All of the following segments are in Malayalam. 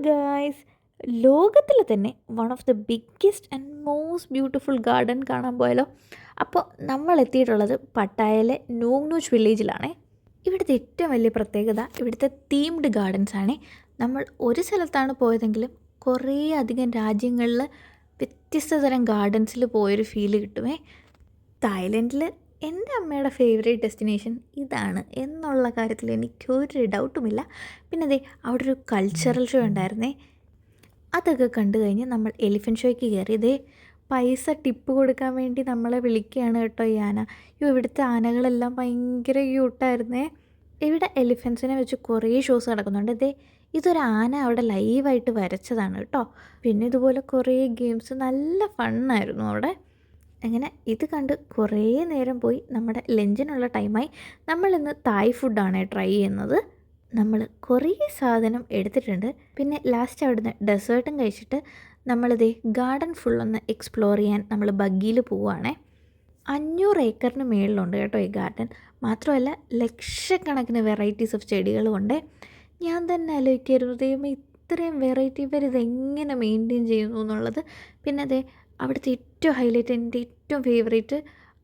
ഗായ്സ്, ലോകത്തിലെ തന്നെ one of the biggest and most beautiful garden കാണാൻ പോയാലോ? അപ്പോൾ നമ്മൾ എത്തിയിട്ടുള്ളത് പട്ടായയിലെ നൂങ്നൂച്ച് വില്ലേജിലാണേ. ഇവിടുത്തെ ഏറ്റവും വലിയ പ്രത്യേകത ഇവിടുത്തെ തീംഡ് ഗാർഡൻസ് ആണേ. നമ്മൾ ഒരു സ്ഥലത്താണ് പോയതെങ്കിലും കുറേ അധികം രാജ്യങ്ങളിൽ വ്യത്യസ്ത തരം ഗാർഡൻസിൽ പോയൊരു ഫീല് കിട്ടുമേ. തായ്ലൻഡിൽ എൻ്റെ അമ്മയുടെ ഫേവറേറ്റ് ഡെസ്റ്റിനേഷൻ ഇതാണ് എന്നുള്ള കാര്യത്തിൽ എനിക്കൊരു ഡൗട്ടുമില്ല. പിന്നെ അതെ, അവിടെ ഒരു കൾച്ചറൽ ഷോ ഉണ്ടായിരുന്നേ. അതൊക്കെ കണ്ടു കഴിഞ്ഞ് നമ്മൾ എലിഫൻറ്റ് ഷോയ്ക്ക് കയറി. ഇതേ പൈസ ടിപ്പ് കൊടുക്കാൻ വേണ്ടി നമ്മളെ വിളിക്കുകയാണ് കേട്ടോ ഈ ആന. ഇവിടുത്തെ ആനകളെല്ലാം ഭയങ്കര ക്യൂട്ടായിരുന്നേ. ഇവിടെ എലിഫൻസിനെ വെച്ച് കുറേ ഷോസ് നടക്കുന്നുണ്ട്. ഇതൊരു ആന അവിടെ ലൈവായിട്ട് വരച്ചതാണ് കേട്ടോ. പിന്നെ ഇതുപോലെ കുറേ ഗെയിംസ്, നല്ല ഫണ്ണായിരുന്നു അവിടെ. അങ്ങനെ ഇത് കണ്ട് കുറേ നേരം പോയി. നമ്മുടെ ലഞ്ചിനുള്ള ടൈമായി. നമ്മളിന്ന് തായ് ഫുഡാണ് ട്രൈ ചെയ്യുന്നത്. നമ്മൾ കുറേ സാധനം എടുത്തിട്ടുണ്ട്. പിന്നെ ലാസ്റ്റ് അവിടുന്ന് ഡെസേർട്ടും കഴിച്ചിട്ട് നമ്മളിതേ ഗാർഡൻ ഫുള്ളൊന്ന് എക്സ്പ്ലോർ ചെയ്യാൻ നമ്മൾ ബഗ്ഗിയിൽ പോവുകയാണേ. 500 ഏക്കറിന് മേളിലുണ്ട് കേട്ടോ ഈ ഗാർഡൻ. മാത്രമല്ല ലക്ഷക്കണക്കിന് വെറൈറ്റീസ് ഓഫ് ചെടികളുമുണ്ട്. ഞാൻ തന്നെ ആലോചിക്കായിരുന്നു, ദൈവമേ ഇത്രയും വെറൈറ്റി ഇവരിതെങ്ങനെ മെയിൻറ്റെയിൻ ചെയ്യുന്നു എന്നുള്ളത്. പിന്നെ അവിടുത്തെ ഏറ്റവും ഹൈലൈറ്റ്, എൻ്റെ ഏറ്റവും ഫേവറേറ്റ്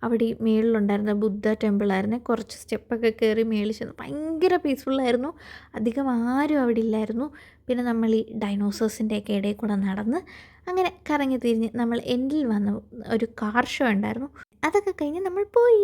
അവിടെ ഈ മേളിലുണ്ടായിരുന്ന ബുദ്ധ ടെമ്പിളായിരുന്നു. കുറച്ച് സ്റ്റെപ്പൊക്കെ കയറി മേളിൽ ചെന്ന് ഭയങ്കര പീസ്ഫുള്ളായിരുന്നു. അധികം ആരും അവിടെ ഇല്ലായിരുന്നു. പിന്നെ നമ്മൾ ഈ ഡൈനോസേഴ്സിൻ്റെയൊക്കെ ഇടയിൽ കൂടെ നടന്ന് അങ്ങനെ കറങ്ങി തിരിഞ്ഞ് നമ്മൾ എൻഡിൽ വന്ന ഒരു കാർ ഷോ ഉണ്ടായിരുന്നു. അതൊക്കെ കഴിഞ്ഞ് നമ്മൾ പോയി.